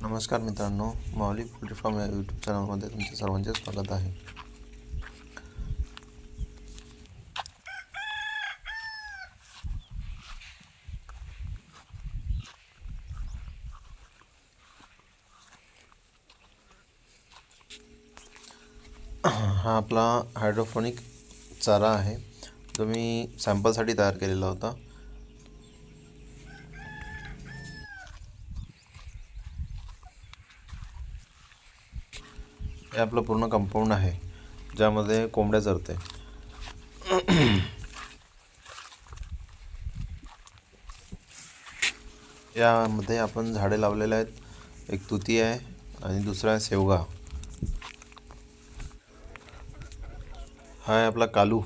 नमस्कार मित्रांनो, माऊली poultry form या यूट्यूब चॅनलमध्ये तुमचे सर्वांचे स्वागत आहे. हा आपला हायड्रोपोनिक चारा आहे, जो मी सॅम्पलसाठी तयार केलेला होता. हे आपलं पूर्ण कंपाऊंड आहे, ज्यामध्ये कोंबड्या चरते. यामध्ये आपण झाडे लावलेले आहेत. एक तुती आहे आणि दुसरा आहे शेवगा. हा आहे आपला कालू.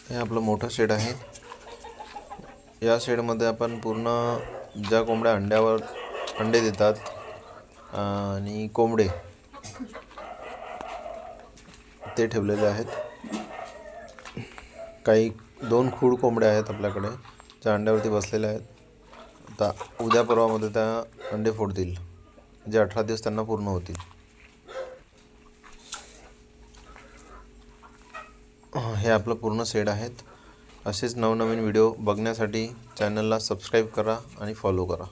हे आपलं मोठं शेड आहे. या शेडमध्ये आपण पूर्ण ज्या कोंबड्या अंडे देतात आणि कोंबडे ते ठेवलेले आहेत. काही 2 खूड कोंबड्या आहेत आपल्याकडे, ज्या अंड्यावरती बसलेल्या आहेत. आता उद्या परवामध्ये त्या अंडे फोडतील, जे 18 दिवस त्यांना पूर्ण होतील. हे आपलं पूर्ण शेड आहेत. असेच नवनवीन व्हिडिओ बघण्यासाठी चॅनलला सबस्क्राईब करा आणि फॉलो करा.